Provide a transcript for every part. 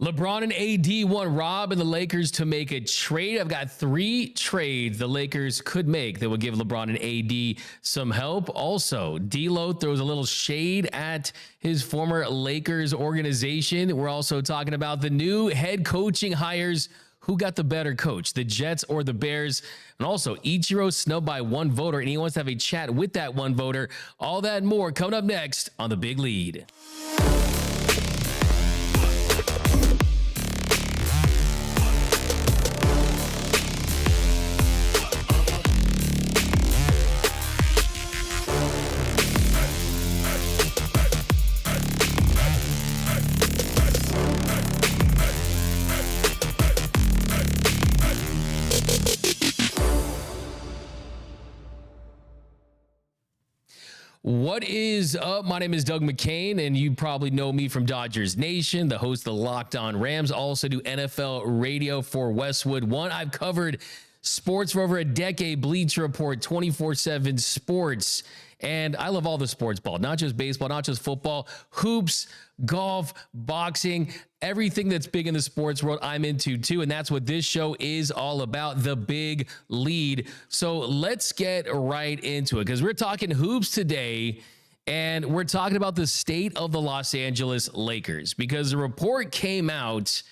LeBron and AD want Rob and the Lakers to make a trade. I've got 3 trades the Lakers could make that would give LeBron and AD some help. Also, D'Lo throws a little shade at his former Lakers organization. We're also talking about the new head coaching hires. Who got the better coach, the Jets or the Bears? And also, Ichiro snubbed by 1 voter, and he wants to have a chat with that 1 voter. All that and more coming up next on The Big Lead. What is up? My name is Doug McKain, and you probably know me from Dodgers Nation, the host of the Locked On Rams. Also do NFL radio for Westwood One. I've covered sports for over a decade, Bleacher Report, 24/7 sports. And I love all the sports ball, not just baseball, not just football, hoops, golf, boxing, everything that's big in the sports world I'm into too. And that's what this show is all about, The Big Lead. So let's get right into it because we're talking hoops today. And we're talking about the state of the Los Angeles Lakers because a report came out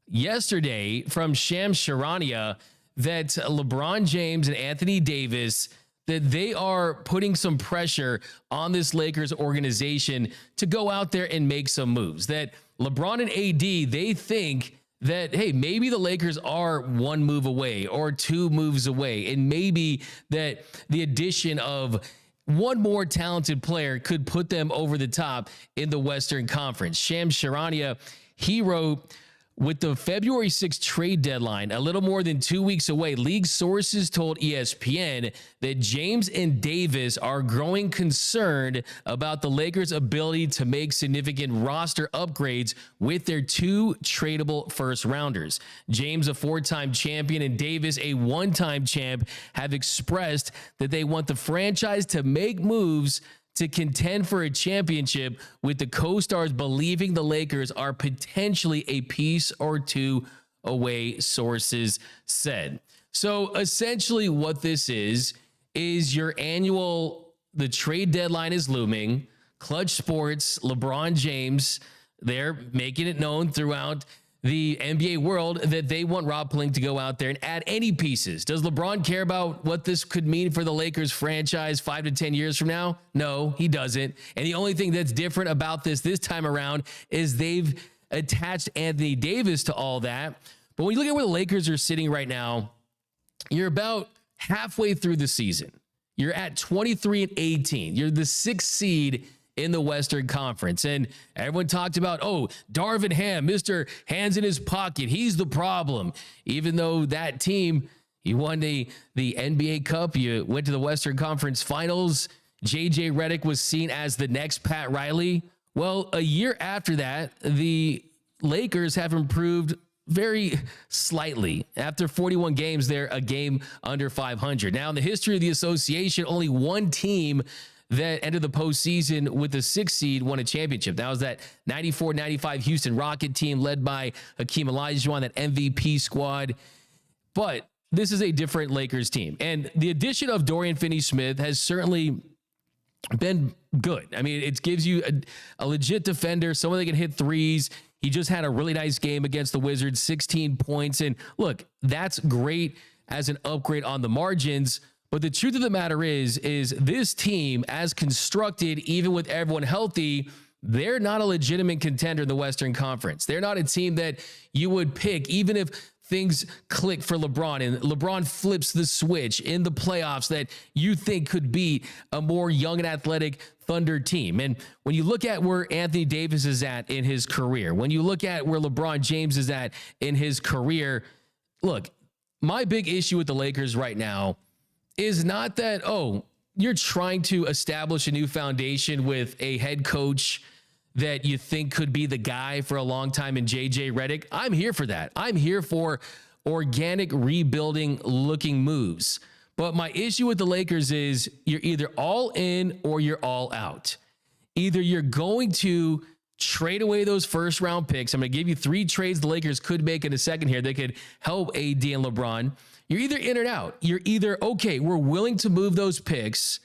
yesterday from Shams Charania that LeBron James and Anthony Davis, that they are putting some pressure on this Lakers organization to go out there and make some moves. That LeBron and AD, they think that, hey, maybe the Lakers are 1 move away or 2 moves away. And maybe that the addition of 1 more talented player could put them over the top in the Western Conference. Shams Charania, he wrote, with the February 6th trade deadline a little more than 2 weeks away, league sources told ESPN that James and Davis are growing concerned about the Lakers' ability to make significant roster upgrades with their 2 tradable first rounders. James, a 4-time champion, and Davis, a 1-time champ, have expressed that they want the franchise to make moves to contend for a championship, with the co-stars believing the Lakers are potentially a piece or 2 away, sources said. So essentially what this is your annual, the trade deadline is looming. Clutch Sports, LeBron James, they're making it known throughout the NBA world that they want Rob Pelinka to go out there and add any pieces. Does LeBron care about what this could mean for the Lakers franchise 5 to 10 years from now? No, he doesn't. And the only thing that's different about this time around is they've attached Anthony Davis to all that. But when you look at where the Lakers are sitting right now, you're about halfway through the season. You're at 23-18. You're the 6th seed in the Western Conference. And everyone talked about, Darvin Ham, Mr. Hands in his pocket. He's the problem. Even though that team, you won the NBA Cup, you went to the Western Conference Finals. JJ Redick was seen as the next Pat Riley. Well, a year after that, the Lakers have improved very slightly. After 41 games, they're a game under 500. Now, in the history of the association, only 1 team that entered the postseason with the 6th seed won a championship. That was that 94-95 Houston Rocket team led by Hakeem Olajuwon, that MVP squad. But this is a different Lakers team. And the addition of Dorian Finney-Smith has certainly been good. I mean, it gives you a legit defender, someone that can hit threes. He just had a really nice game against the Wizards, 16 points. And look, that's great as an upgrade on the margins. But the truth of the matter is this team, as constructed, even with everyone healthy, they're not a legitimate contender in the Western Conference. They're not a team that you would pick, even if things click for LeBron and LeBron flips the switch in the playoffs, that you think could be a more young and athletic Thunder team. And when you look at where Anthony Davis is at in his career, when you look at where LeBron James is at in his career, look, my big issue with the Lakers right now is not that, you're trying to establish a new foundation with a head coach that you think could be the guy for a long time in JJ Redick. I'm here for that. I'm here for organic rebuilding looking moves. But my issue with the Lakers is you're either all in or you're all out. Either you're going to trade away those first round picks. I'm going to give you 3 trades the Lakers could make in a second here. They could help AD and LeBron. You're either in or out. You're either, okay, we're willing to move those picks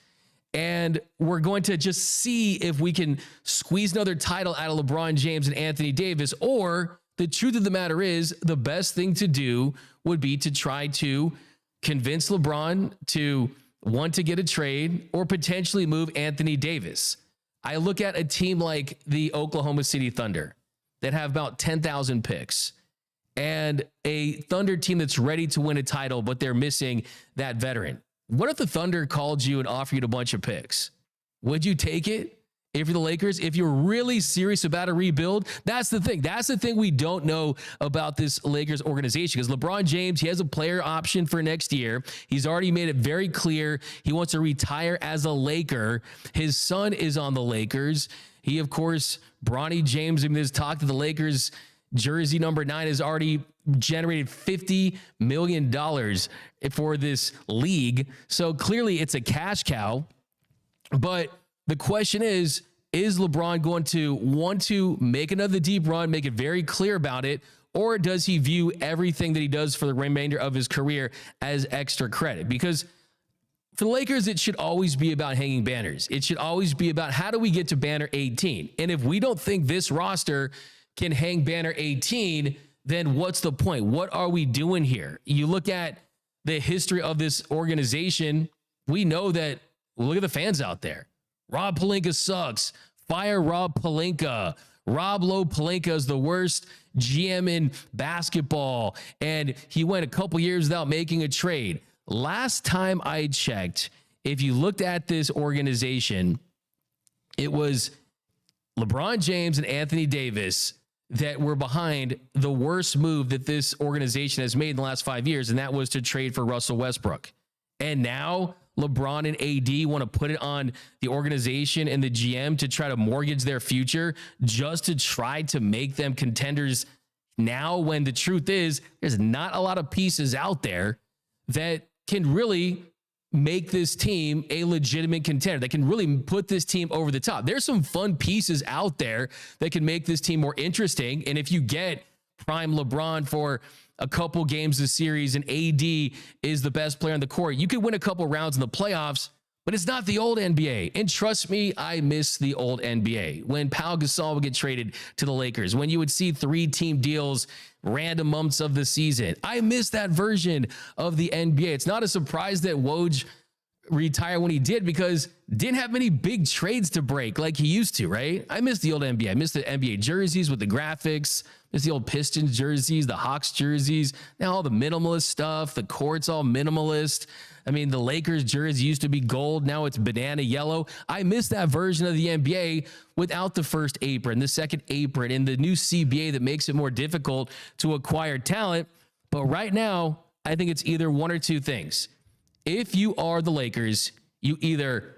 and we're going to just see if we can squeeze another title out of LeBron James and Anthony Davis, or the truth of the matter is the best thing to do would be to try to convince LeBron to want to get a trade or potentially move Anthony Davis. I look at a team like the Oklahoma City Thunder that have about 10,000 picks and a Thunder team that's ready to win a title, but they're missing that veteran. What if the Thunder called you and offered you a bunch of picks? Would you take it? If you're the Lakers, if you're really serious about a rebuild, that's the thing. That's the thing we don't know about this Lakers organization, because LeBron James, he has a player option for next year. He's already made it very clear he wants to retire as a Laker. His son is on the Lakers. He, of course, Bronny James, in his talk to the Lakers, jersey number 9 has already generated $50 million for this league. So clearly it's a cash cow. But the question is LeBron going to want to make another deep run, make it very clear about it, or does he view everything that he does for the remainder of his career as extra credit? Because for the Lakers, it should always be about hanging banners. It should always be about how do we get to banner 18? And if we don't think this roster can hang banner 18, then what's the point? What are we doing here? You look at the history of this organization, we know that, look at the fans out there. Rob Pelinka sucks. Fire Rob Pelinka. Rob Lowe Pelinka is the worst GM in basketball, and he went a couple years without making a trade. Last time I checked, if you looked at this organization, it was LeBron James and Anthony Davis that were behind the worst move that this organization has made in the last 5 years, and that was to trade for Russell Westbrook. And now LeBron and AD want to put it on the organization and the GM to try to mortgage their future just to try to make them contenders now, when the truth is there's not a lot of pieces out there that can really make this team a legitimate contender, that can really put this team over the top. There's some fun pieces out there that can make this team more interesting. And if you get prime LeBron for a couple games this series and AD is the best player on the court, you could win a couple rounds in the playoffs, but it's not the old NBA. And trust me, I miss the old NBA. When Pau Gasol would get traded to the Lakers, when you would see 3-team deals random months of the season, I miss that version of the NBA. It's not a surprise that Woj retired when he did, because didn't have many big trades to break like he used to, right? I miss the old NBA. I miss the NBA jerseys with the graphics. I miss the old Pistons jerseys, the Hawks jerseys. Now all the minimalist stuff, the court's all minimalist. I mean, the Lakers jersey used to be gold. Now it's banana yellow. I miss that version of the NBA without the first apron, the second apron, and the new CBA that makes it more difficult to acquire talent. But right now, I think it's either one or two things. If you are the Lakers, you either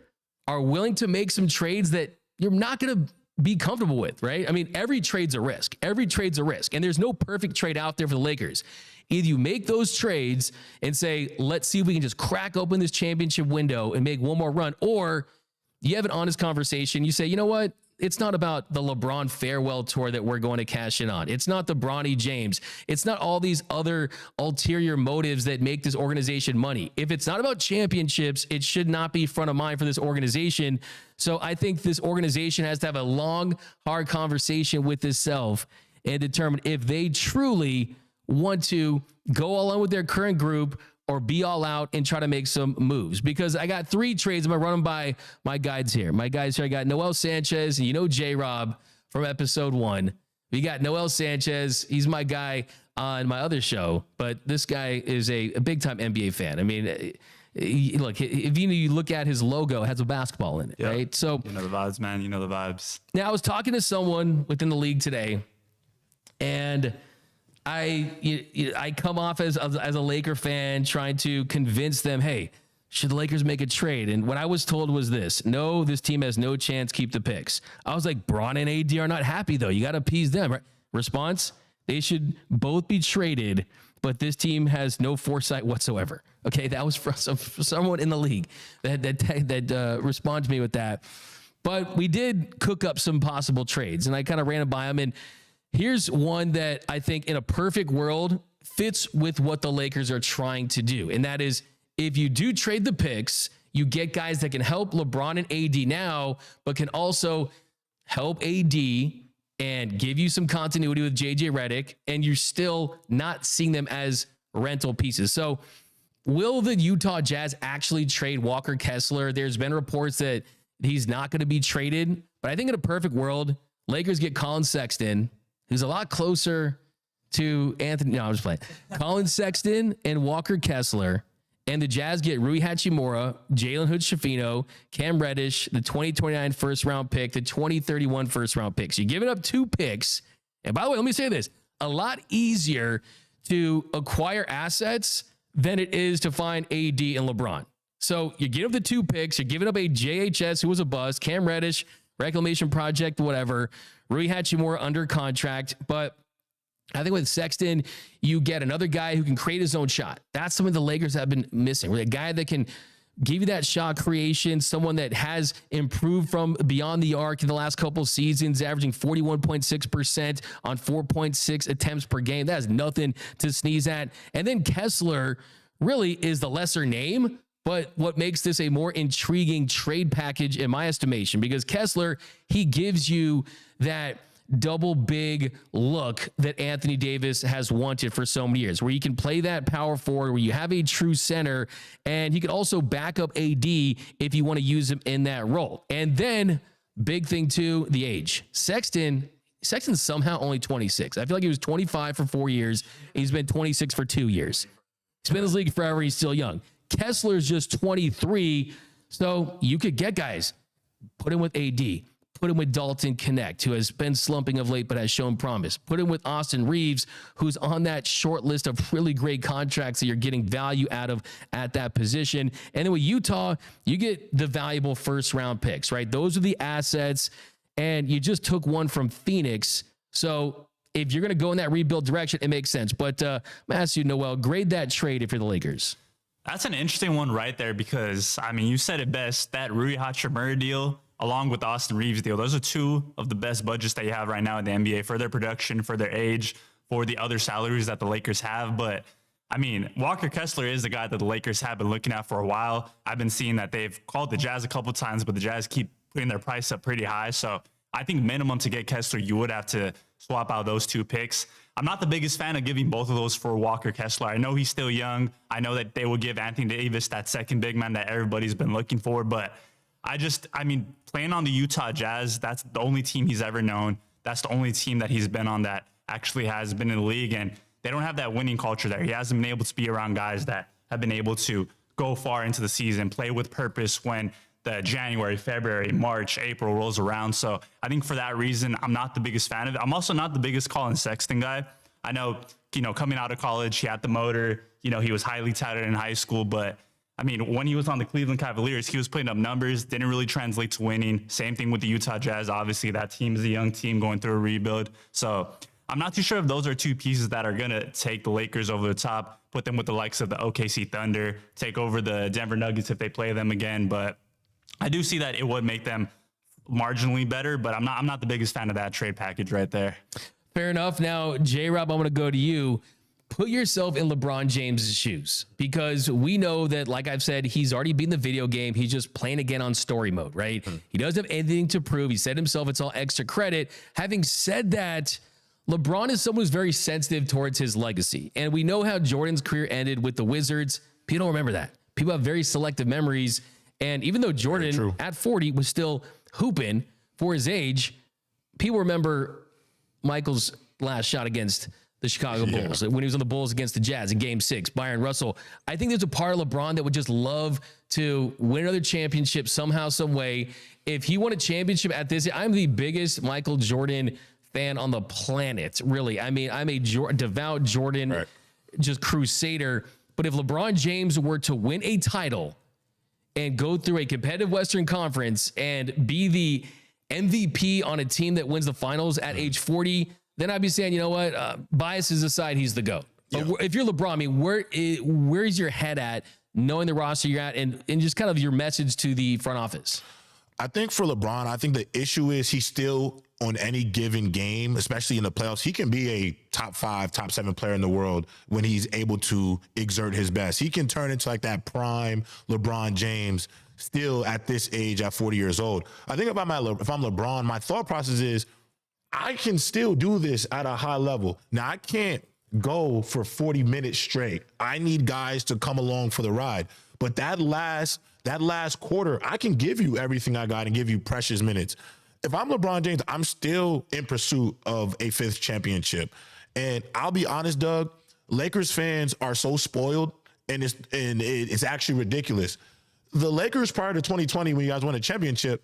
are willing to make some trades that you're not going to be comfortable with, right? I mean, every trade's a risk. Every trade's a risk. And there's no perfect trade out there for the Lakers. Either you make those trades and say, let's see if we can just crack open this championship window and make one more run, or you have an honest conversation. You say, you know what? It's not about the LeBron farewell tour that we're going to cash in on. It's not the Bronny James. It's not all these other ulterior motives that make this organization money. If it's not about championships, it should not be front of mind for this organization. So I think this organization has to have a long, hard conversation with itself and determine if they truly want to go all in with their current group or be all out and try to make some moves. Because I got 3 trades. I'm going to run them by my guides here. I got Noel Sanchez, and you know J-Rob from episode 1. We got Noel Sanchez. He's my guy on my other show, but this guy is a big-time NBA fan. I mean, look, if you look at his logo, it has a basketball in it, yep. Right? So you know the vibes, man. You know the vibes. Now, I was talking to someone within the league today, and I come off as a Laker fan trying to convince them, hey, should the Lakers make a trade? And what I was told was this: no, this team has no chance, keep the picks. I was like, Bron and AD are not happy, though. You got to appease them. Right? Response: they should both be traded, but this team has no foresight whatsoever. Okay, that was from someone in the league that responded to me with that. But we did cook up some possible trades, and I kind of ran it by them. And here's one that I think in a perfect world fits with what the Lakers are trying to do. And that is, if you do trade the picks, you get guys that can help LeBron and AD now, but can also help AD and give you some continuity with JJ Redick, and you're still not seeing them as rental pieces. So will the Utah Jazz actually trade Walker Kessler? There's been reports that he's not going to be traded, but I think in a perfect world, Lakers get Colin Sexton, who's a lot closer to Anthony. No, I'm just playing. Colin Sexton and Walker Kessler. And the Jazz get Rui Hachimura, Jalen Hood-Schifino, Cam Reddish, the 2029 first-round pick, the 2031 first-round picks. You're giving up 2 picks. And by the way, let me say this. A lot easier to acquire assets than it is to find AD and LeBron. So you give up the 2 picks. You're giving up a JHS who was a bust, Cam Reddish, reclamation project, whatever, Rui Hachimura under contract. But I think with Sexton, you get another guy who can create his own shot. That's something the Lakers have been missing. We're a guy that can give you that shot creation, someone that has improved from beyond the arc in the last couple of seasons, averaging 41.6% on 4.6 attempts per game. That is nothing to sneeze at. And then Kessler really is the lesser name, but what makes this a more intriguing trade package in my estimation, because Kessler, he gives you that double big look that Anthony Davis has wanted for so many years, where you can play that power forward, where you have a true center, and he could also back up AD if you want to use him in that role. And then big thing too, the age. Sexton's somehow only 26. I feel like he was 25 for 4 years. He's been 26 for 2 years. He's been in this league forever. He's still young. Kessler's just 23. So you could get guys, put him with AD, put him with Dalton Connect, who has been slumping of late but has shown promise. Put him with Austin Reeves, who's on that short list of really great contracts that you're getting value out of at that position. And then with Utah, you get the valuable first-round picks, right? Those are the assets, and you just took one from Phoenix. So if you're going to go in that rebuild direction, it makes sense. But I'm going to ask you, Noel, grade that trade if you're the Lakers. That's an interesting one right there because, I mean, you said it best. That Rui Hachimura deal, along with the Austin Reeves deal, those are 2 of the best budgets that you have right now in the NBA for their production, for their age, for the other salaries that the Lakers have. But, I mean, Walker Kessler is the guy that the Lakers have been looking at for a while. I've been seeing that they've called the Jazz a couple of times, but the Jazz keep putting their price up pretty high. So I think minimum to get Kessler, you would have to swap out those 2 picks. I'm not the biggest fan of giving both of those for Walker Kessler. I know he's still young. I know that they will give Anthony Davis that second big man that everybody's been looking for. But I mean, playing on the Utah Jazz, that's the only team he's ever known. That's the only team that he's been on that actually has been in the league. And they don't have that winning culture there. He hasn't been able to be around guys that have been able to go far into the season, play with purpose when the January, February, March, April rolls around. So I think for that reason, I'm not the biggest fan of it. I'm also not the biggest Colin Sexton guy. I know, coming out of college, he had the motor, he was highly touted in high school, but I mean, when he was on the Cleveland Cavaliers, he was putting up numbers, didn't really translate to winning. Same thing with the Utah Jazz. Obviously, that team is a young team going through a rebuild. So I'm not too sure if those are 2 pieces that are going to take the Lakers over the top, put them with the likes of the OKC Thunder, take over the Denver Nuggets if they play them again. But I do see that it would make them marginally better, but I'm not the biggest fan of that trade package right there. Fair enough. Now, J-Rob, I'm going to go to you. Put yourself in LeBron James's shoes, because we know that, like I've said, he's already beaten the video game. He's just playing again on story mode, right? He doesn't have anything to prove. He said himself it's all extra credit. Having said that, LeBron is someone who's very sensitive towards his legacy. And we know how Jordan's career ended with the Wizards. People don't remember that. People have very selective memories. And even though Jordan at 40 was still hooping for his age, people remember Michael's last shot against the Chicago Bulls, when he was on the Bulls against the Jazz in Game 6, Byron Russell. I think there's a part of LeBron that would just love to win another championship somehow, some way. If he won a championship at this, I'm the biggest Michael Jordan fan on the planet, really. I mean, I'm a devout Jordan just crusader. But if LeBron James were to win a title and go through a competitive Western Conference and be the MVP on a team that wins the finals at age 40, then I'd be saying, you know what, biases aside, he's the GOAT. But if you're LeBron, I mean, where's your head at, knowing the roster you're at, and just kind of your message to the front office? I think for LeBron, I think the issue is he's still on any given game, especially in the playoffs, he can be a top 5, top 7 player in the world when he's able to exert his best. He can turn into like that prime LeBron James still at this age at 40 years old. I think if I'm LeBron, my thought process is I can still do this at a high level. Now, I can't go for 40 minutes straight. I need guys to come along for the ride. But that last quarter, I can give you everything I got and give you precious minutes. If I'm LeBron James, I'm still in pursuit of a 5th championship. And I'll be honest, Doug, Lakers fans are so spoiled, and it's actually ridiculous. The Lakers prior to 2020, when you guys won a championship,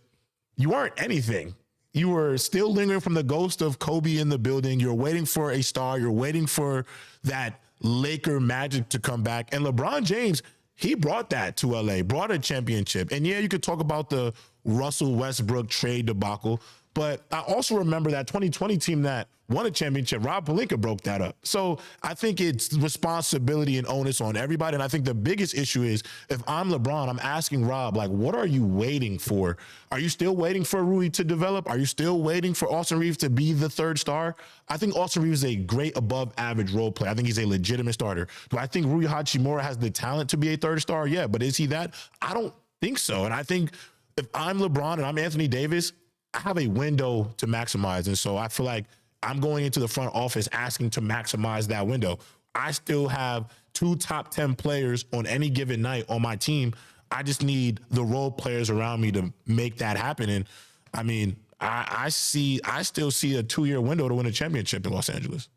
you weren't anything. You were still lingering from the ghost of Kobe in the building. You're waiting for a star. You're waiting for that Laker magic to come back. And LeBron James, he brought that to LA, brought a championship. And yeah, you could talk about the Russell Westbrook trade debacle, but I also remember that 2020 team that won a championship. Rob Pelinka broke that up. So I think it's responsibility and onus on everybody. And I think the biggest issue is if I'm LeBron, I'm asking Rob, like, what are you waiting for? Are you still waiting for Rui to develop? Are you still waiting for Austin Reeves to be the 3rd star? I think Austin Reeves is a great above average role player. I think he's a legitimate starter. Do I think Rui Hachimura has the talent to be a 3rd star? Yeah, but is he that? I don't think so. And I think if I'm LeBron and I'm Anthony Davis, I have a window to maximize. And so I feel like I'm going into the front office asking to maximize that window. I still have 2 top 10 players on any given night on my team. I just need the role players around me to make that happen. And I mean, I still see a 2-year window to win a championship in Los Angeles.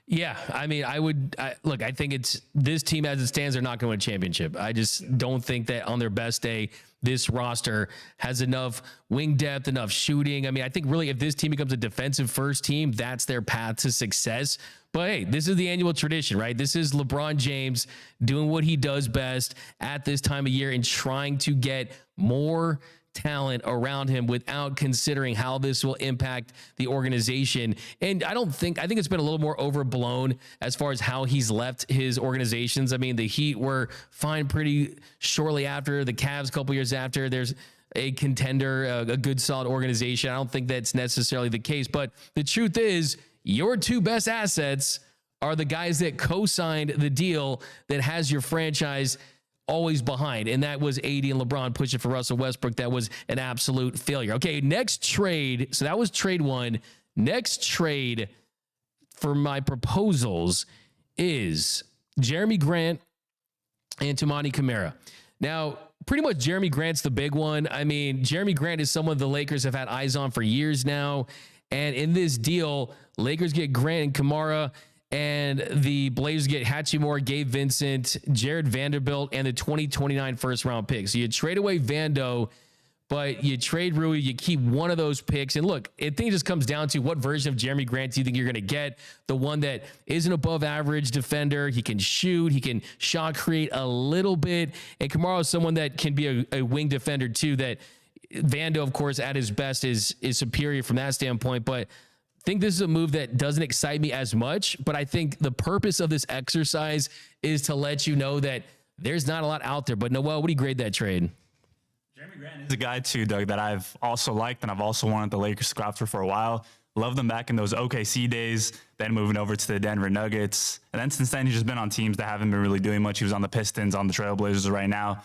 Yeah, I mean, look, I think it's this team as it stands, they're not going to win a championship. I just don't think that on their best day, this roster has enough wing depth, enough shooting. I mean, I think really if this team becomes a defensive first team, that's their path to success. But hey, this is the annual tradition, right? This is LeBron James doing what he does best at this time of year and trying to get more talent around him without considering how this will impact the organization. And I think it's been a little more overblown as far as how he's left his organizations. I mean, the Heat were fine pretty shortly after, the Cavs a couple years after. There's a contender, a good solid organization. I don't think that's necessarily the case, but the truth is your 2 best assets are the guys that co-signed the deal that has your franchise always behind, and that was AD and LeBron pushing for Russell Westbrook. That was an absolute failure. Okay, next trade. So that was trade 1. Next trade for my proposals is Jeremy Grant and Toumani Camara. Now, pretty much Jeremy Grant's the big one. I mean, Jeremy Grant is someone the Lakers have had eyes on for years now, and in this deal, Lakers get Grant and Camara, and the Blazers get Hachimura, Gabe Vincent, Jared Vanderbilt, and the 2029 first-round pick. So you trade away Vando, but you trade Rui, you keep one of those picks. And look, I think it just comes down to what version of Jeremy Grant do you think you're going to get? The one that is an above-average defender. He can shoot. He can shot create a little bit. And Kamara is someone that can be a wing defender too, that Vando, of course, at his best is superior from that standpoint. But think this is a move that doesn't excite me as much, but I think the purpose of this exercise is to let you know that there's not a lot out there. But Noel, what do you grade that trade? Jeremy Grant is a guy too, Doug, that I've also liked and I've also wanted the Lakers to go after for a while. Loved them back in those OKC days, then moving over to the Denver Nuggets. And then since then, he's just been on teams that haven't been really doing much. He was on the Pistons, on the Trailblazers right now.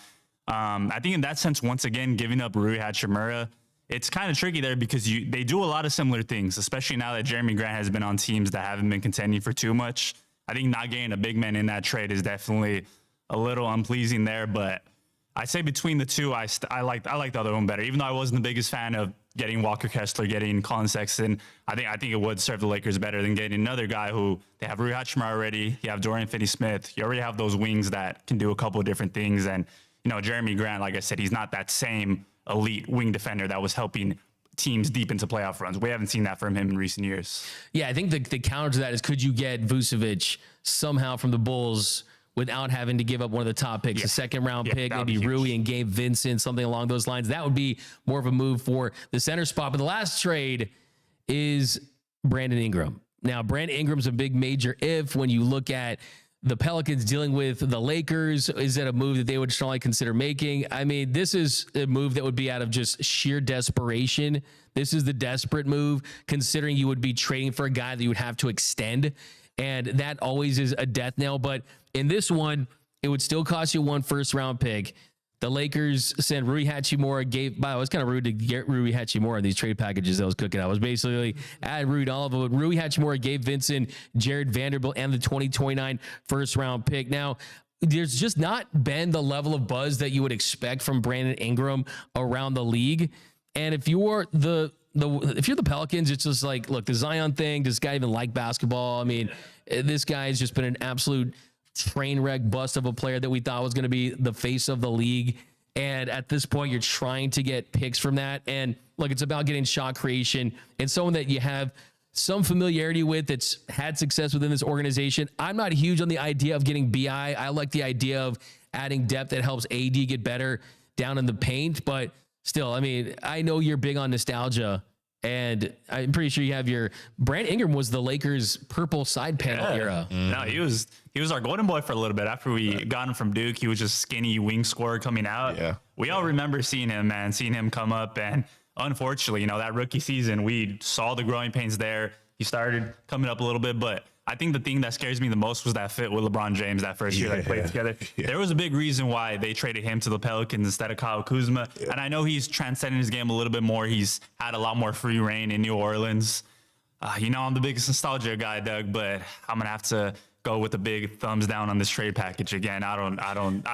I think in that sense, once again, giving up Rui Hachimura, it's kind of tricky there because they do a lot of similar things, especially now that Jeremy Grant has been on teams that haven't been contending for too much. I think not getting a big man in that trade is definitely a little unpleasing there, but I'd say between the two, I like the other one better. Even though I wasn't the biggest fan of getting Walker Kessler, getting Colin Sexton, I think it would serve the Lakers better than getting another guy who they have Rui Hachimura already. You have Dorian Finney-Smith. You already have those wings that can do a couple of different things. And, Jeremy Grant, like I said, he's not that same elite wing defender that was helping teams deep into playoff runs. We haven't seen that from him in recent years. Yeah, I think the counter to that is, could you get Vucevic somehow from the Bulls without having to give up one of the top picks, a second-round pick, maybe Rui and Gabe Vincent, something along those lines? That would be more of a move for the center spot. But the last trade is Brandon Ingram. Now, Brandon Ingram's a big major if when you look at the Pelicans dealing with the Lakers. Is that a move that they would strongly consider making? I mean, this is a move that would be out of just sheer desperation. This is the desperate move, considering you would be trading for a guy that you would have to extend. And that always is a death knell. But in this one, it would still cost you 1 first-round pick. The Lakers sent Rui Hachimura. It was kind of rude to get Rui Hachimura in these trade packages that I was cooking. I was basically at Rui Oliver. Rui Hachimura gave Vincent, Jared Vanderbilt, and the 2029 first-round pick. Now, there's just not been the level of buzz that you would expect from Brandon Ingram around the league. And if you're if you're the Pelicans, it's just like, look, the Zion thing, does this guy even like basketball? I mean, this guy has just been an absolute train wreck bust of a player that we thought was going to be the face of the league. And at this point, you're trying to get picks from that. And look, it's about getting shot creation and someone that you have some familiarity with that's had success within this organization. I'm not huge on the idea of getting BI. I like the idea of adding depth that helps AD get better down in the paint. But still, I mean, I know you're big on nostalgia. And I'm pretty sure you have your Brandon Ingram was the Lakers' purple side panel era. No, he was our golden boy for a little bit. After we got him from Duke, he was just skinny wing scorer coming out. Yeah. We all remember seeing him come up. And unfortunately, that rookie season, we saw the growing pains there. He started coming up a little bit, but I think the thing that scares me the most was that fit with LeBron James that first year they played together. Yeah. There was a big reason why they traded him to the Pelicans instead of Kyle Kuzma. Yeah. And I know he's transcending his game a little bit more. He's had a lot more free reign in New Orleans. I'm the biggest nostalgia guy, Doug, but I'm going to have to go with a big thumbs down on this trade package again. I don't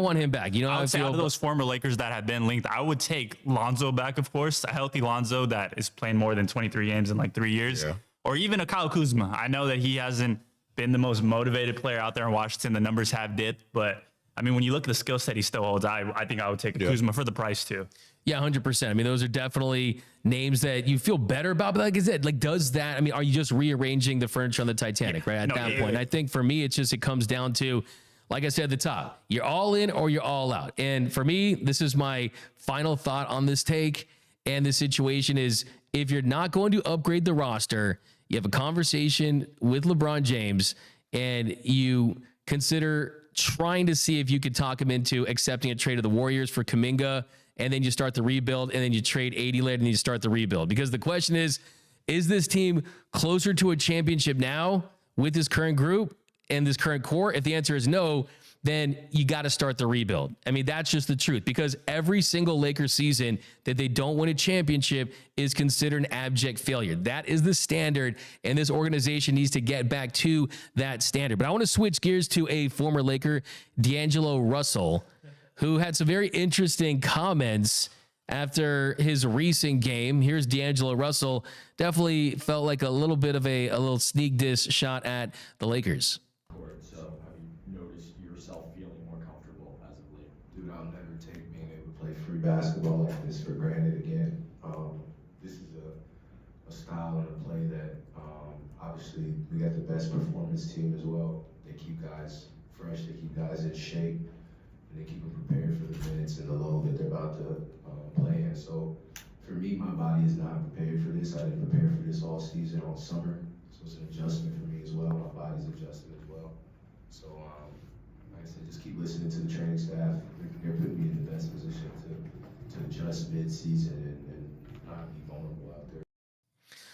want him back. I would say out of those former Lakers that have been linked, I would take Lonzo back, of course, a healthy Lonzo that is playing more than 23 games in like 3 years. Yeah. Or even a Kyle Kuzma. I know that he hasn't been the most motivated player out there in Washington. The numbers have dipped, but I mean, when you look at the skill set he still holds, I think I would take a Kuzma for the price too. Yeah, 100%. I mean, those are definitely names that you feel better about. But like I said, does that, I mean, are you just rearranging the furniture on the Titanic, right? At that point. I think for me, it comes down to, like I said at the top, you're all in or you're all out. And for me, this is my final thought on this take. And the situation is, if you're not going to upgrade the roster, you have a conversation with LeBron James and you consider trying to see if you could talk him into accepting a trade of the Warriors for Kuminga, and then you start the rebuild, and then you trade 80 later and you start the rebuild. Because the question is this team closer to a championship now with this current group and this current core? If the answer is no, then you got to start the rebuild. I mean, that's just the truth, because every single Lakers season that they don't win a championship is considered an abject failure. That is the standard, and this organization needs to get back to that standard. But I want to switch gears to a former Laker, D'Angelo Russell, who had some very interesting comments after his recent game. Here's D'Angelo Russell. Definitely felt like a little bit of a little sneak diss shot at the Lakers. So have you noticed yourself feeling more comfortable as of late? Dude, I'll never take being able to play free basketball like this for granted again. This is a style and a play that obviously we got the best performance team as well. They keep guys fresh, they keep guys in shape, and they keep them prepared for the minutes and the load that they're about to play in. So for me, my body is not prepared for this. I didn't prepare for this all season, all summer. So it's an adjustment for me as well. My body's adjusting as well. So like I said, just keep listening to the training staff. They're putting me in the best position to adjust mid-season and not be vulnerable out there.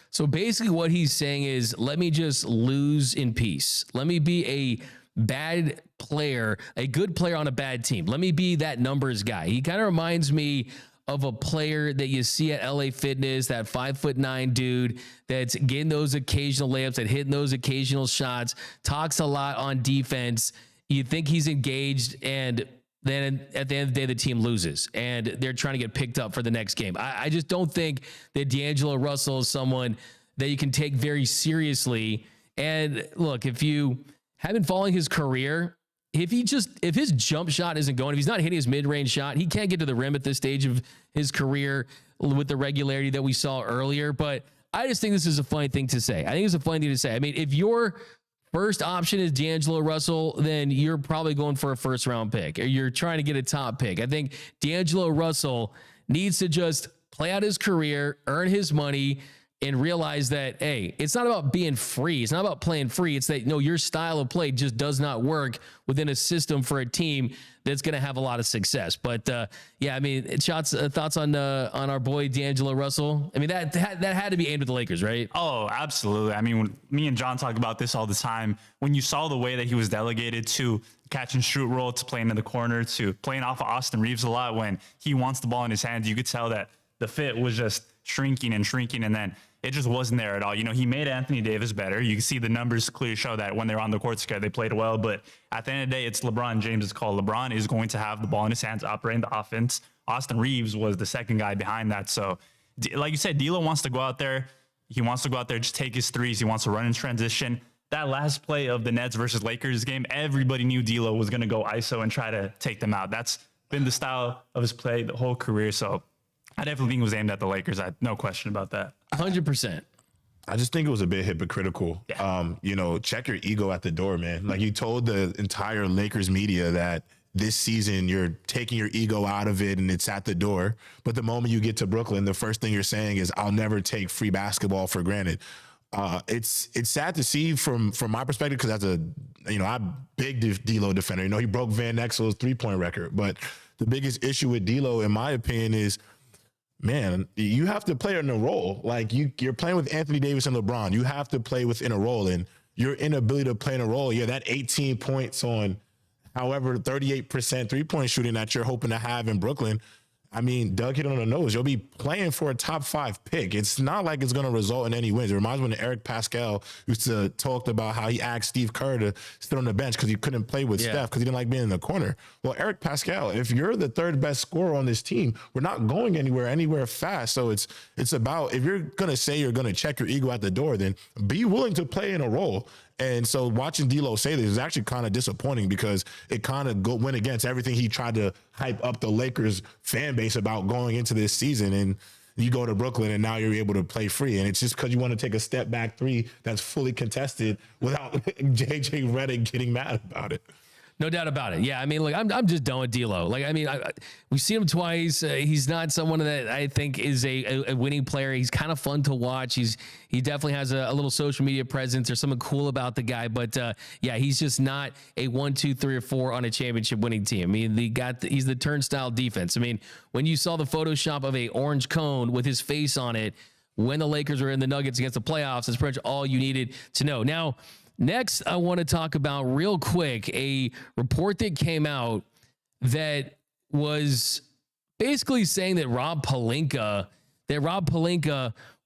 So basically what he's saying is, let me just lose in peace. Let me be a bad player, a good player on a bad team. Let me be that numbers guy. He kind of reminds me of a player that you see at LA Fitness, that 5'9" dude that's getting those occasional layups, that hitting those occasional shots, talks a lot on defense. You think he's engaged, and then at the end of the day, the team loses and they're trying to get picked up for the next game. I just don't think that D'Angelo Russell is someone that you can take very seriously. And look, if you have been following his career, if his jump shot isn't going, if he's not hitting his mid-range shot, he can't get to the rim at this stage of his career with the regularity that we saw earlier. But I just think this is a funny thing to say. I think it's a funny thing to say. I mean, if your first option is D'Angelo Russell, then you're probably going for a first-round pick, or you're trying to get a top pick. I think D'Angelo Russell needs to just play out his career, earn his money, and realize that, hey, it's not about being free. It's not about playing free. It's that, no, your style of play just does not work within a system for a team that's going to have a lot of success. But yeah, I mean, thoughts on our boy D'Angelo Russell. I mean, that had to be aimed at the Lakers, right? Oh, absolutely. I mean, when me and John talk about this all the time, when you saw the way that he was delegated to catch and shoot role, to playing in the corner, to playing off of Austin Reeves a lot, when he wants the ball in his hands, you could tell that the fit was just shrinking, and then it just wasn't there at all. You know, he made Anthony Davis better. You can see the numbers clearly show that when they're on the court together, they played well. But at the end of the day, it's LeBron James's call. LeBron is going to have the ball in his hands, operating the offense. Austin Reeves was the second guy behind that. So, like you said, D'Lo wants to go out there. He wants to go out there, just take his threes. He wants to run in transition. That last play of the Nets versus Lakers game, everybody knew D'Lo was going to go ISO and try to take them out. That's been the style of his play the whole career. So I definitely think it was aimed at the Lakers. I had no question about that. 100%. I just think it was a bit hypocritical. Yeah. You know, check your ego at the door, man. Like, you told the entire Lakers media that this season you're taking your ego out of it and it's at the door. But the moment you get to Brooklyn, the first thing you're saying is, I'll never take free basketball for granted. It's sad to see from my perspective, because I'm big D'Lo defender. You know, he broke Van Exel's 3-point record. But the biggest issue with D'Lo, in my opinion, is, man, you have to play in a role. Like, you're playing with Anthony Davis and LeBron. You have to play within a role, and your inability to play in a role, that 18 points on however 38% three-point shooting that you're hoping to have in Brooklyn. I mean, Doug hit on the nose. You'll be playing for a top 5 pick. It's not like it's going to result in any wins. It reminds me when Eric Pascal used to talk about how he asked Steve Kerr to sit on the bench because he couldn't play with Steph because he didn't like being in the corner. Well, Eric Pascal, if you're the third best scorer on this team, we're not going anywhere fast. So it's about, if you're going to say you're going to check your ego at the door, then be willing to play in a role. And so watching D'Lo say this is actually kind of disappointing, because it kind of went against everything he tried to hype up the Lakers fan base about going into this season. And you go to Brooklyn and now you're able to play free. And it's just because you want to take a step back three that's fully contested without JJ Redick getting mad about it. No doubt about it. Yeah, I mean, like, I'm just done with D'Lo. Like, I mean, we've seen him twice. He's not someone that I think is a winning player. He's kind of fun to watch. He definitely has a little social media presence. There's something cool about the guy. But yeah, he's just not a 1, 2, 3, or 4 on a championship winning team. I mean, he's the turnstile defense. I mean, when you saw the Photoshop of a orange cone with his face on it when the Lakers were in the Nuggets against the playoffs, that's pretty much all you needed to know. Now, next, I want to talk about real quick a report that came out that was basically saying that Rob Pelinka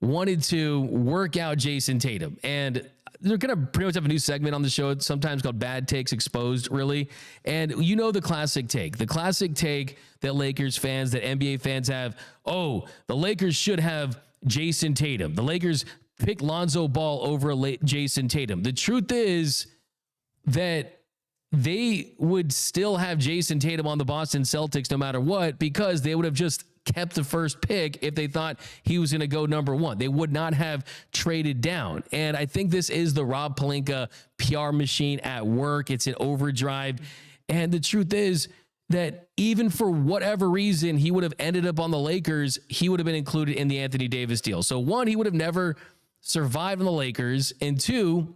wanted to work out Jason Tatum. And they're going to pretty much have a new segment on the show, sometimes called Bad Takes Exposed, really. And you know the classic take that Lakers fans, that NBA fans have, oh, the Lakers should have Jason Tatum. The Lakers pick Lonzo Ball over Jason Tatum. The truth is that they would still have Jason Tatum on the Boston Celtics no matter what, because they would have just kept the first pick if they thought he was going to go number 1. They would not have traded down. And I think this is the Rob Pelinka PR machine at work. It's an overdrive. And the truth is that even for whatever reason he would have ended up on the Lakers, he would have been included in the Anthony Davis deal. So 1, he would have never survived on the Lakers, and 2,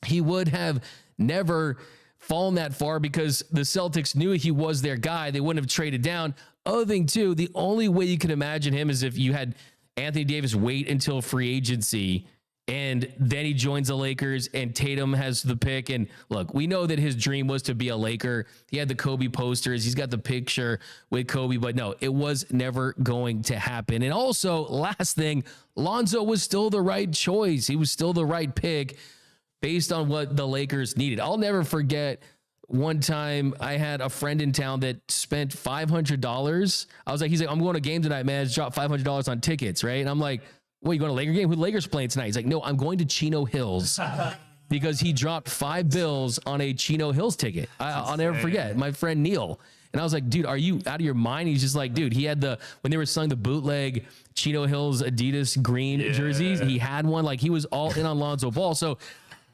he would have never fallen that far because the Celtics knew he was their guy. They wouldn't have traded down. Other thing too, the only way you can imagine him is if you had Anthony Davis wait until free agency and then he joins the Lakers and Tatum has the pick. And look, we know that his dream was to be a Laker. He had the Kobe posters. He's got the picture with Kobe, but no, it was never going to happen. And also, last thing, Lonzo was still the right choice. He was still the right pick based on what the Lakers needed. I'll never forget one time I had a friend in town that spent $500. He's like, I'm going to a game tonight, man. I just dropped $500 on tickets, right? And I'm like, what, you going to a Laker game? Who the Lakers playing tonight? He's like, no, I'm going to Chino Hills. Because he dropped $5 on a Chino Hills ticket. I'll never forget. My friend Neil. And I was like, dude, are you out of your mind? He's just like, dude, he had when they were selling the bootleg Chino Hills Adidas green jerseys, he had one. Like, he was all in on Lonzo Ball. So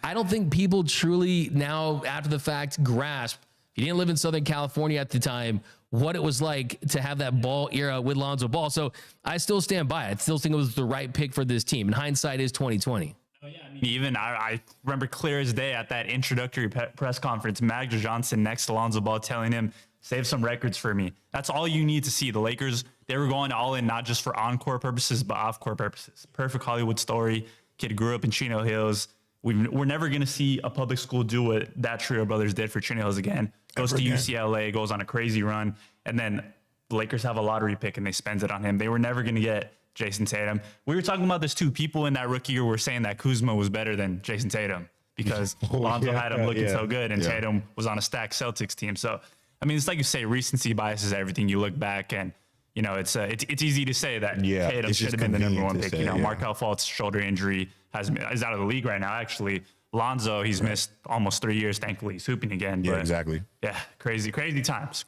I don't think people truly now, after the fact, grasp if you didn't live in Southern California at the time, what it was like to have that Ball era with Lonzo Ball. So I still stand by it. I still think it was the right pick for this team. And hindsight is 2020. Oh, yeah. I mean, even I remember clear as day at that introductory press conference, Magic Johnson next to Lonzo Ball telling him, save some records for me. That's all you need to see. The Lakers, they were going all in, not just for on-court purposes, but off-court purposes. Perfect Hollywood story. Kid grew up in Chino Hills. We're never going to see a public school do what that trio of brothers did for Chino Hills again. Goes to UCLA, goes on a crazy run, and then the Lakers have a lottery pick and they spend it on him. They were never going to get Jason Tatum. We were talking about this too. People in that rookie year were saying that Kuzma was better than Jason Tatum because Lonzo had him looking so good, and Tatum was on a stacked Celtics team. So, I mean, it's like you say, recency bias is everything. You look back and, you know, it's easy to say that Tatum should have been the number one pick. You know, Markelle Fultz's shoulder injury is out of the league right now, actually. Lonzo, he's missed almost 3 years. Thankfully, he's hooping again. Yeah, but exactly. Yeah, crazy times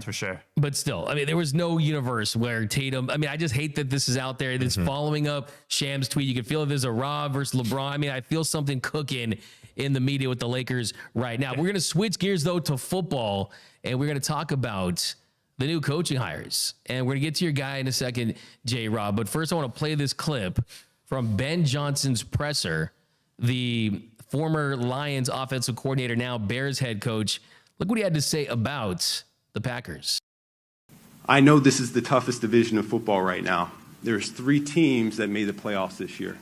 for sure. But still, I mean, there was no universe where Tatum, I mean, I just hate that this is out there. This following up Shams' tweet. You can feel if there's a Rob versus LeBron. I mean, I feel something cooking in the media with the Lakers right now. We're going to switch gears, though, to football, and we're going to talk about the new coaching hires. And we're going to get to your guy in a second, J-Rob. But first, I want to play this clip from Ben Johnson's presser, the former Lions offensive coordinator, now Bears head coach. Look what he had to say about the Packers. I know this is the toughest division of football right now. There's 3 teams that made the playoffs this year.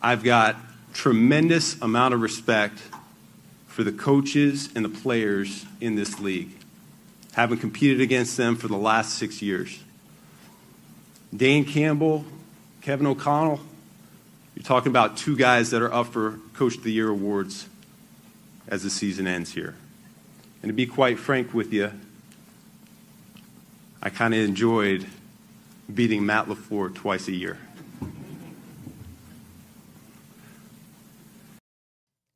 I've got tremendous amount of respect for the coaches and the players in this league, having competed against them for the last 6 years. Dan Campbell, Kevin O'Connell, you're talking about 2 guys that are up for Coach of the Year awards as the season ends here. And to be quite frank with you, I kind of enjoyed beating Matt LaFleur twice a year.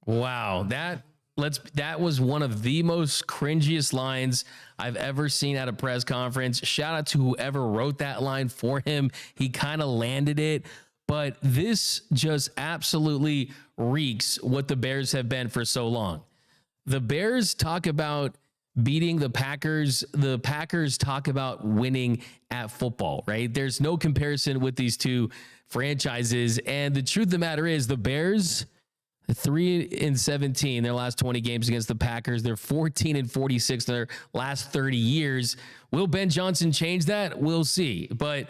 Wow, that was one of the most cringiest lines I've ever seen at a press conference. Shout out to whoever wrote that line for him. He kind of landed it. But this just absolutely reeks what the Bears have been for so long. The Bears talk about beating the Packers. The Packers talk about winning at football, right? There's no comparison with these two franchises. And the truth of the matter is the Bears, 3-17, their last 20 games against the Packers. They're 14-46 in their last 30 years. Will Ben Johnson change that? We'll see. But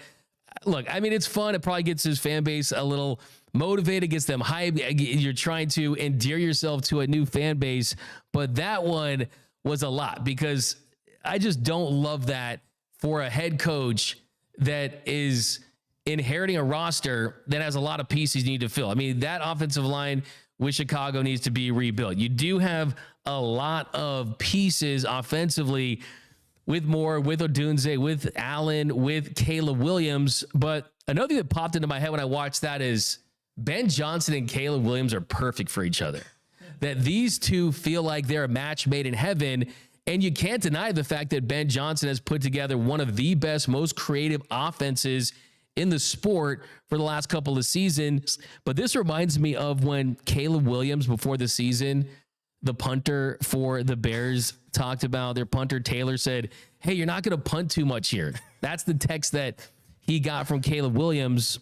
look, I mean, it's fun. It probably gets his fan base a little motivated, gets them hyped. You're trying to endear yourself to a new fan base. But that one was a lot because I just don't love that for a head coach that is inheriting a roster that has a lot of pieces you need to fill. I mean, that offensive line with Chicago needs to be rebuilt. You do have a lot of pieces offensively with Moore, with Odunze, with Allen, with Caleb Williams. But another thing that popped into my head when I watched that is Ben Johnson and Caleb Williams are perfect for each other. That these two feel like they're a match made in heaven. And you can't deny the fact that Ben Johnson has put together one of the best, most creative offenses in the sport for the last couple of seasons. But this reminds me of when Caleb Williams, before the season, the punter for the Bears, talked about their punter, Taylor, said, hey, you're not going to punt too much here. That's the text that he got from Caleb Williams.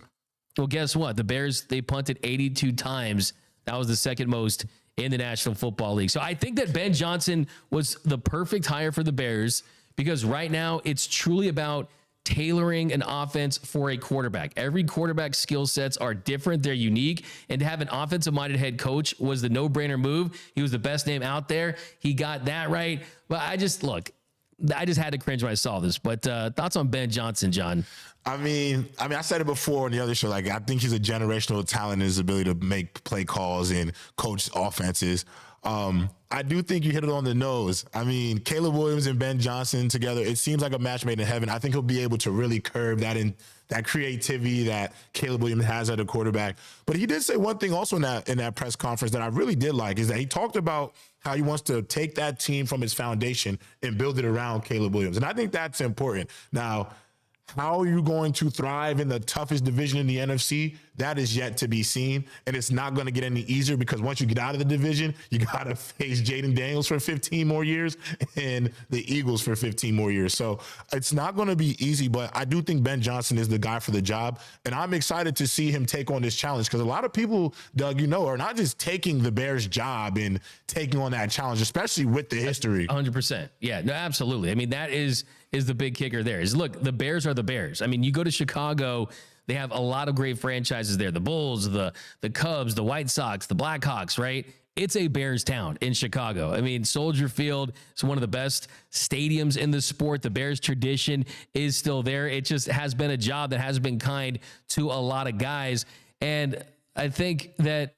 Well, guess what? The Bears, they punted 82 times. That was the second most in the National Football League. So I think that Ben Johnson was the perfect hire for the Bears because right now it's truly about tailoring an offense for a quarterback. Every quarterback's skill sets are different. They're unique. And to have an offensive-minded head coach was the no-brainer move. He was the best name out there. He got that right. But I just had to cringe when I saw this. But thoughts on Ben Johnson, John? I mean, I said it before on the other show. Like, I think he's a generational talent in his ability to make play calls and coach offenses. I do think you hit it on the nose. I mean, Caleb Williams and Ben Johnson together, it seems like a match made in heaven. I think he'll be able to really curb that creativity that Caleb Williams has at a quarterback. But he did say one thing also in that press conference that I really did like, is that he talked about how he wants to take that team from its foundation and build it around Caleb Williams. And I think that's important. Now, how are you going to thrive in the toughest division in the NFC? that is yet to be seen. And it's not going to get any easier because once you get out of the division, you got to face Jaden Daniels for 15 more years and the Eagles for 15 more years. So it's not going to be easy, but I do think Ben Johnson is the guy for the job. And I'm excited to see him take on this challenge because a lot of people, Doug, are not just taking the Bears job and taking on that challenge, especially with the history. 100%. Yeah, no, absolutely. I mean, that is the big kicker there is, look, the Bears are the Bears. I mean, you go to Chicago, they have a lot of great franchises there. The Bulls, the Cubs, the White Sox, the Blackhawks, right? It's a Bears town in Chicago. I mean, Soldier Field is one of the best stadiums in the sport. The Bears tradition is still there. It just has been a job that has been kind to a lot of guys. And I think that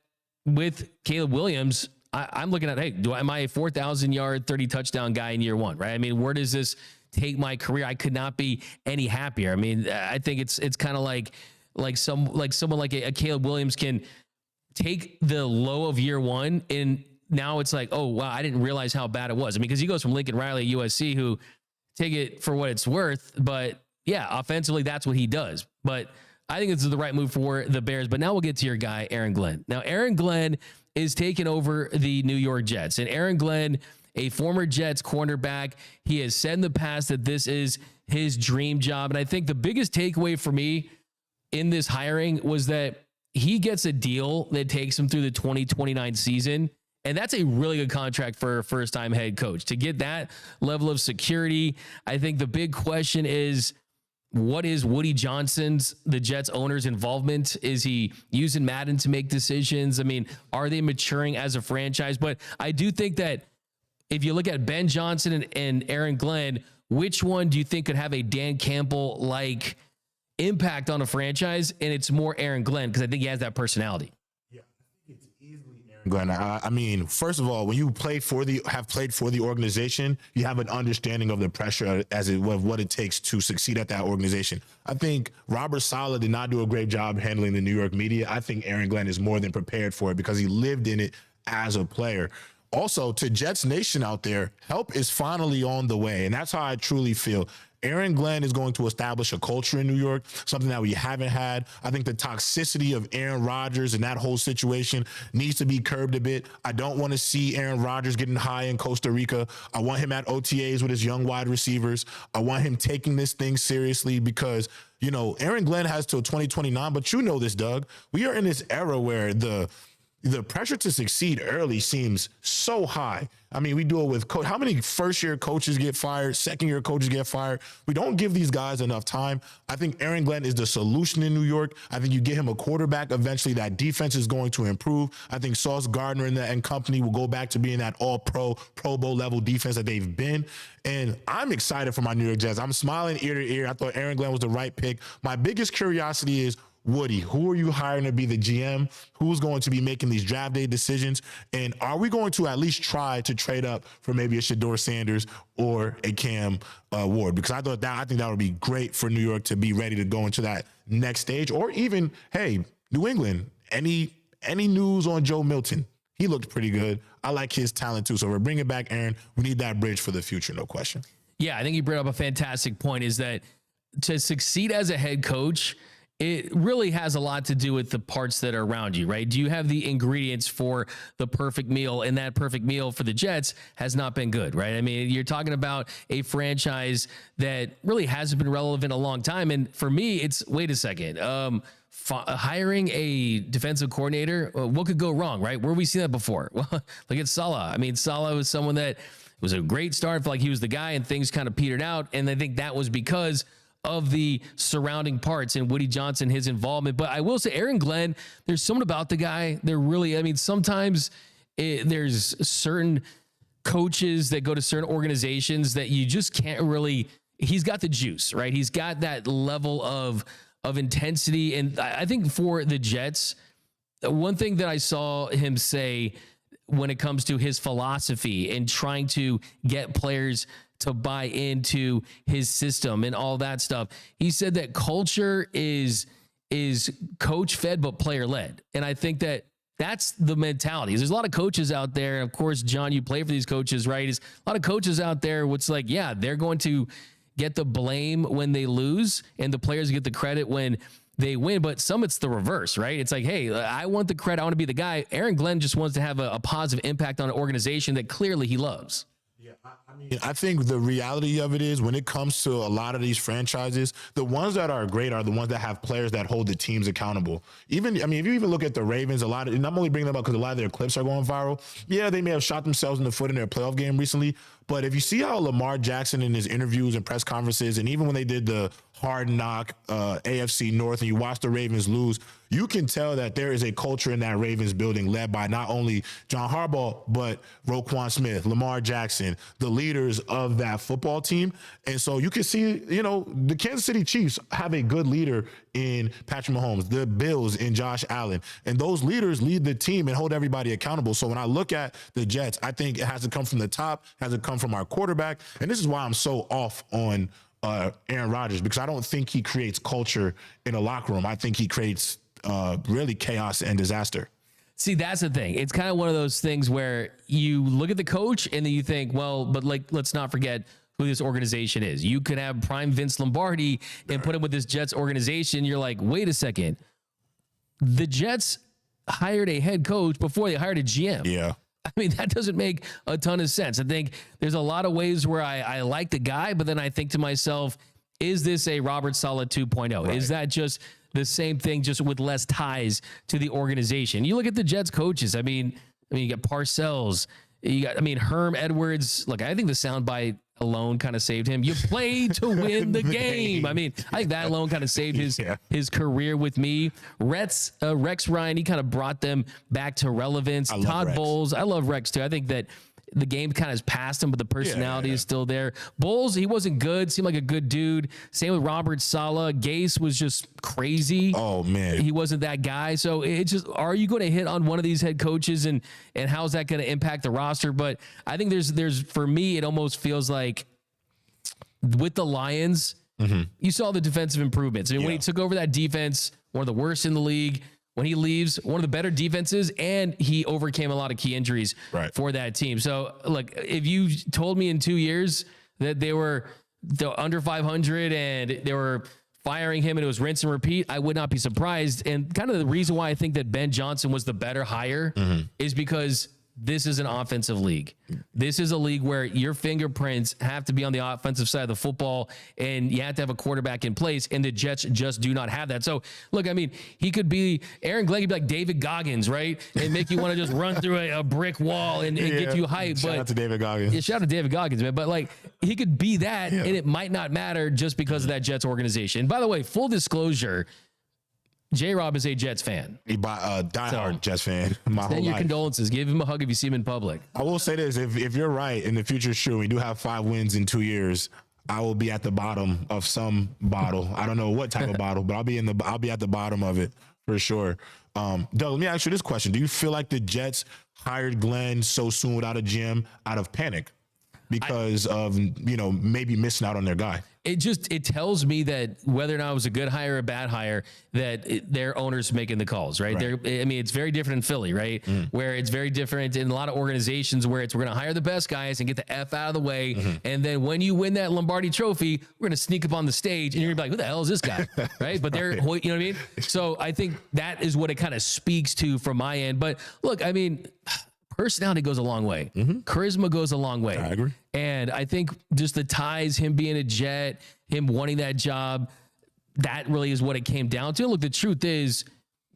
with Caleb Williams, I'm looking at, hey, am I a 4,000 yard, 30 touchdown guy in year one, right? I mean, where does this take my career? I could not be any happier. I mean, I think it's kind of like someone like a Caleb Williams can take the low of year one and now it's like, oh wow, I didn't realize how bad it was. I mean, because he goes from Lincoln Riley at USC, who, take it for what it's worth, but yeah, offensively that's what he does. But I think this is the right move for the Bears. But now we'll get to your guy, Aaron Glenn. Now, Aaron Glenn is taking over the New York Jets, and Aaron Glenn, a former Jets cornerback, he has said in the past that this is his dream job. And I think the biggest takeaway for me in this hiring was that he gets a deal that takes him through the 2029 season. And that's a really good contract for a first-time head coach. To get that level of security, I think the big question is, what is Woody Johnson's, the Jets owner's involvement? Is he using Madden to make decisions? I mean, are they maturing as a franchise? But I do think that if you look at Ben Johnson and Aaron Glenn, which one do you think could have a Dan Campbell-like impact on a franchise? And it's more Aaron Glenn because I think he has that personality. Yeah, I think it's easily Aaron Glenn. I mean, first of all, when you have played for the organization, you have an understanding of the pressure of what it takes to succeed at that organization. I think Robert Saleh did not do a great job handling the New York media. I think Aaron Glenn is more than prepared for it because he lived in it as a player. Also, to Jets Nation out there, help is finally on the way, and that's how I truly feel. Aaron Glenn is going to establish a culture in New York, something that we haven't had. I think the toxicity of Aaron Rodgers and that whole situation needs to be curbed a bit. I don't want to see Aaron Rodgers getting high in Costa Rica. I want him at OTAs with his young wide receivers. I want him taking this thing seriously because, Aaron Glenn has till 2029, but you know this, Doug. We are in this era where the pressure to succeed early seems so high. I mean, we do it with how many first-year coaches get fired, second-year coaches get fired. We don't give these guys enough time. I think Aaron Glenn is the solution in New York. I think you get him a quarterback eventually. That defense is going to improve. I think Sauce Gardner and company will go back to being that all-pro, Pro Bowl level defense that they've been. And I'm excited for my New York Jets. I'm smiling ear to ear. I thought Aaron Glenn was the right pick. My biggest curiosity is, Woody, who are you hiring to be the GM? Who's going to be making these draft day decisions? And are we going to at least try to trade up for maybe a Shedeur Sanders or a Cam Ward? Because I think that would be great for New York to be ready to go into that next stage. Or even, hey, New England, any news on Joe Milton? He looked pretty good. I like his talent too. So we're bringing back Aaron. We need that bridge for the future, no question. Yeah, I think you brought up a fantastic point, is that to succeed as a head coach, it really has a lot to do with the parts that are around you, right? Do you have the ingredients for the perfect meal? And that perfect meal for the Jets has not been good, right? I mean, you're talking about a franchise that really hasn't been relevant a long time. And for me, it's, wait a second, hiring a defensive coordinator, what could go wrong, right? Where have we seen that before? Well, look at Saleh. I mean, Saleh was someone that was a great start, felt like he was the guy, and things kind of petered out. And I think that was because of the surrounding parts and Woody Johnson, his involvement. But I will say, Aaron Glenn, there's something about the guy. Sometimes there's certain coaches that go to certain organizations that you just can't really, he's got the juice, right? He's got that level of intensity. And I think for the Jets, one thing that I saw him say when it comes to his philosophy and trying to get players to buy into his system and all that stuff, he said that culture is coach fed but player led. And I think that that's the mentality. There's a lot of coaches out there. Of course, John, you play for these coaches, right? There's a lot of coaches out there. What's like, yeah, they're going to get the blame when they lose, and the players get the credit when they win, but some it's the reverse, right? It's like, hey, I want the credit. I want to be the guy. Aaron Glenn just wants to have a positive impact on an organization that clearly he loves. I think the reality of it is when it comes to a lot of these franchises, the ones that are great are the ones that have players that hold the teams accountable. If you even look at the Ravens, and I'm only bringing them up because a lot of their clips are going viral. Yeah, they may have shot themselves in the foot in their playoff game recently, but if you see how Lamar Jackson in his interviews and press conferences, and even when they did the hard knock AFC North and you watch the Ravens lose, you can tell that there is a culture in that Ravens building led by not only John Harbaugh, but Roquan Smith, Lamar Jackson, the leaders of that football team. And so you can see, the Kansas City Chiefs have a good leader in Patrick Mahomes, the Bills in Josh Allen. And those leaders lead the team and hold everybody accountable. So when I look at the Jets, I think it has to come from the top, has to come from our quarterback. And this is why I'm so off on Aaron Rodgers, because I don't think he creates culture in a locker room. I think he creates really chaos and disaster. See, that's the thing. It's kind of one of those things where you look at the coach and then you think, well, but let's not forget who this organization is. You could have prime Vince Lombardi and put him with this Jets organization. You're like, wait a second. The Jets hired a head coach before they hired a GM. Yeah. I mean, that doesn't make a ton of sense. I think there's a lot of ways where I like the guy, but then I think to myself, is this a Robert Saleh 2.0? Right. Is that just the same thing, just with less ties to the organization? You look at the Jets coaches. I mean, you got Parcells. You got, Herm Edwards. Look, I think the soundbite alone kind of saved him. You play to win the game. I think that alone kind of saved his career with me. Rex Ryan, he kind of brought them back to relevance. Todd Bowles, I love Rex too. I think that the game kind of has passed him, but the personality is still there. Bowles, he wasn't good. Seemed like a good dude. Same with Robert Saleh. Gase was just crazy. Oh, man. He wasn't that guy. So it's just, are you going to hit on one of these head coaches and how's that going to impact the roster? But I think there's for me, it almost feels like with the Lions, you saw the defensive improvements. When he took over that defense, one of the worst in the league. When he leaves, one of the better defenses, and he overcame a lot of key injuries for that team. So, look, if you told me in 2 years that they were under 500 and they were firing him and it was rinse and repeat, I would not be surprised. And kind of the reason why I think that Ben Johnson was the better hire is because this is an offensive league. This is a league where your fingerprints have to be on the offensive side of the football, and you have to have a quarterback in place, and the Jets just do not have that. So, look, he could be Aaron Glenn, could be like David Goggins, right? And make you want to just run through a brick wall and get you hyped. Shout out to David Goggins. Yeah, shout out to David Goggins, man. But, he could be that, and it might not matter just because of that Jets organization. By the way, full disclosure, J-Rob is a Jets fan. He diehard Jets fan. My whole Send your life. condolences. Give him a hug if you see him in public. I will say this: if you're right, and the future's true, we do have 5 wins in 2 years. I will be at the bottom of some bottle. I don't know what type of bottle, but I'll be at the bottom of it for sure. Doug, let me ask you this question: do you feel like the Jets hired Glenn so soon without a GM out of panic because of maybe missing out on their guy? It tells me that whether or not it was a good hire or a bad hire, that their owner's making the calls, right? It's very different in Philly, right? Where it's very different in a lot of organizations where we're going to hire the best guys and get the F out of the way. And then when you win that Lombardi trophy, we're going to sneak up on the stage and you're gonna be like, who the hell is this guy? Right? But they're, you know what I mean? So I think that is what it kind of speaks to from my end. But look, personality goes a long way. Charisma goes a long way. I agree. And I think just the ties, him being a Jet, him wanting that job, that really is what it came down to. Look, the truth is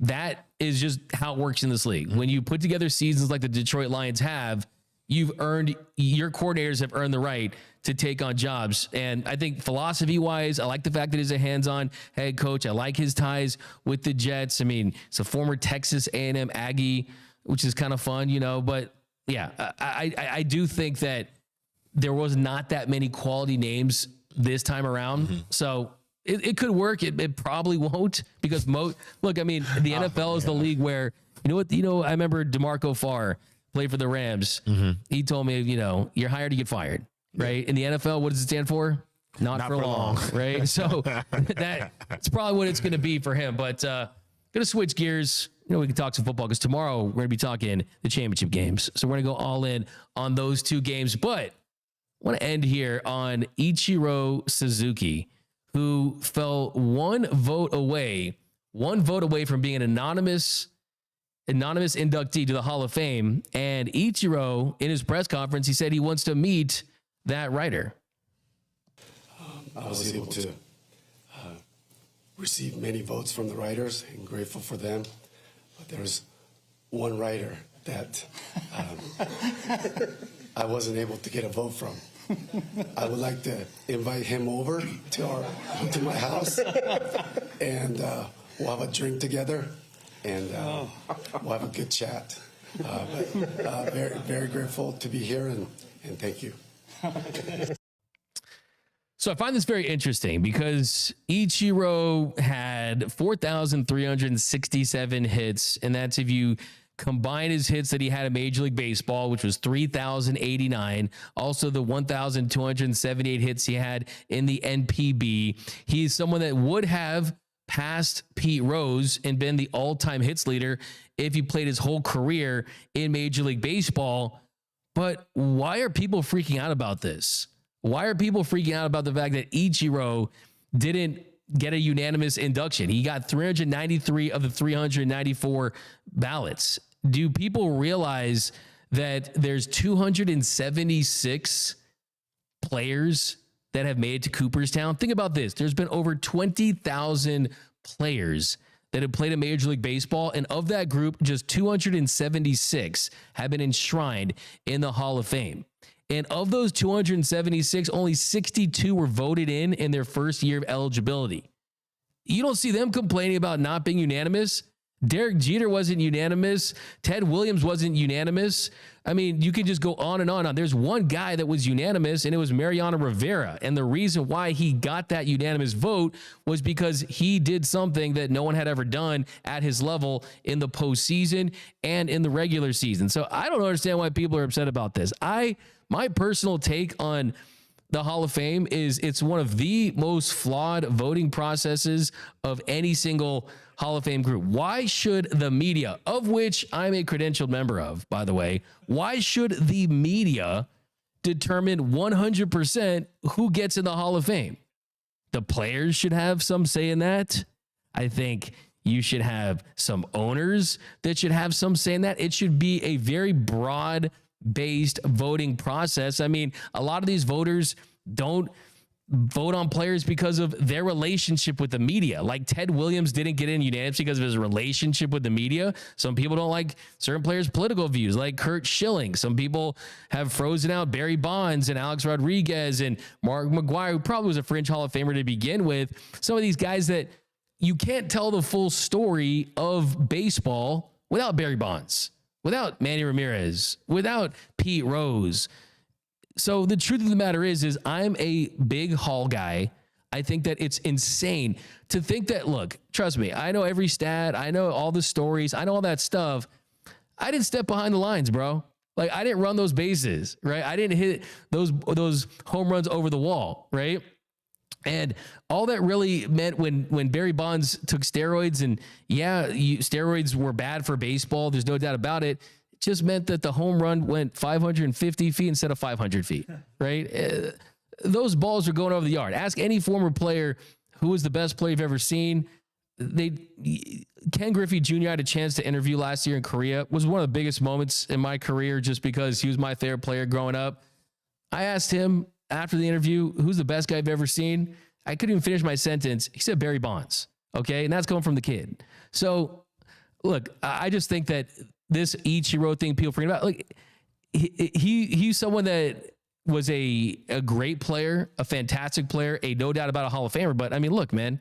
that is just how it works in this league. When you put together seasons like the Detroit Lions have, your coordinators have earned the right to take on jobs. And I think philosophy-wise, I like the fact that he's a hands-on head coach. I like his ties with the Jets. It's a former Texas A&M Aggie, which is kind of fun, but yeah, I do think that there was not that many quality names this time around. So it could work. It probably won't because the NFL is the league where, I remember DeMarco Farr played for the Rams. He told me, you're hired to get fired, right? In the NFL, what does it stand for? Not for long, right? So that's probably what it's going to be for him. But going to switch gears. We can talk some football because tomorrow we're going to be talking the championship games. So we're going to go all in on those 2 games. But I want to end here on Ichiro Suzuki, who fell 1 vote away one vote away from being an anonymous inductee to the Hall of Fame. And Ichiro, in his press conference, he said he wants to meet that writer. I was able to receive many votes from the writers and grateful for them. But there's one writer that I wasn't able to get a vote from. I would like to invite him over to my house, and we'll have a drink together, and we'll have a good chat. Very, very grateful to be here, and thank you. So I find this very interesting because Ichiro had 4,367 hits, and that's if you combine his hits that he had in Major League Baseball, which was 3,089. Also, the 1,278 hits he had in the NPB. He's someone that would have passed Pete Rose and been the all-time hits leader if he played his whole career in Major League Baseball. But why are people freaking out about this? Why are people freaking out about the fact that Ichiro didn't get a unanimous induction? He got 393 of the 394 ballots. Do people realize that there's 276 players that have made it to Cooperstown? Think about this. There's been over 20,000 players that have played in Major League Baseball, and of that group, just 276 have been enshrined in the Hall of Fame. And of those 276, only 62 were voted in their first year of eligibility. You don't see them complaining about not being unanimous. Derek Jeter wasn't unanimous. Ted Williams wasn't unanimous. I mean, you could just go on and on. There's one guy that was unanimous, and it was Mariano Rivera. And the reason why he got that unanimous vote was because he did something that no one had ever done at his level in the postseason and in the regular season. So I don't understand why people are upset about this. My personal take on the Hall of Fame is it's one of the most flawed voting processes of any single Hall of Fame group. Why should the media, of which I'm a credentialed member of, by the way, why should the media determine 100% who gets in the Hall of Fame? The players should have some say in that. I think you should have some owners that should have some say in that. It should be a very broad-based voting process. I mean, a lot of these voters don't vote on players because of their relationship with the media. Like Ted Williams didn't get in unanimously because of his relationship with the media. Some people don't like certain players' political views, like Curt Schilling. Some people have frozen out Barry Bonds and Alex Rodriguez and Mark McGwire, who probably was a fringe Hall of Famer to begin with. Some of these guys that you can't tell the full story of baseball without Barry Bonds, without Manny Ramirez, without Pete Rose. So the truth of the matter is I'm a big Hall guy. I think that it's insane to think that, look, trust me, I know every stat. I know all the stories. I know all that stuff. I didn't step behind the lines, bro. Like, I didn't run those bases, right? I didn't hit those home runs over the wall, right? And all that really meant when Barry Bonds took steroids, and steroids were bad for baseball, there's no doubt about it. It just meant that the home run went 550 feet instead of 500 feet, right? Those balls are going over the yard. Ask any former player who was the best player you've ever seen. Ken Griffey Jr. had a chance to interview last year in Korea. It was one of the biggest moments in my career just because he was my favorite player growing up. I asked him after the interview, who's the best guy I've ever seen? I couldn't even finish my sentence. He said Barry Bonds. Okay. And that's coming from the kid. So look, I just think that this Ichiro thing people forget about, like he's someone that was a great player, a fantastic player, no doubt about a Hall of Famer. But I mean, look, man,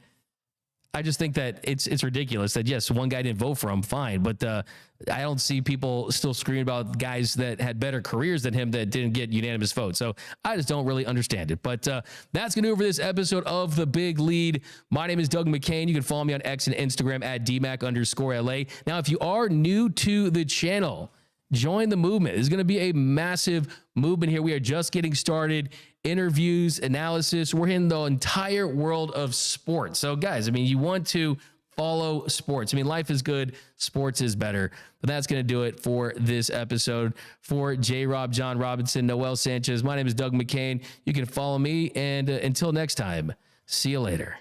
I just think that it's ridiculous that, yes, one guy didn't vote for him, fine. But I don't see people still screaming about guys that had better careers than him that didn't get unanimous votes. So I just don't really understand it. But that's going to do it for this episode of The Big Lead. My name is Doug McKain. You can follow me on X and Instagram at DMac_LA. Now, if you are new to the channel, join the movement. There's going to be a massive movement here. We are just getting started. Interviews, analysis. We're in the entire world of sports. So, guys, I mean, you want to follow sports. I mean, life is good. Sports is better. But that's going to do it for this episode. For J-Rob, John Robinson, Noel Sanchez, my name is Doug McKain. You can follow me. And until next time, see you later.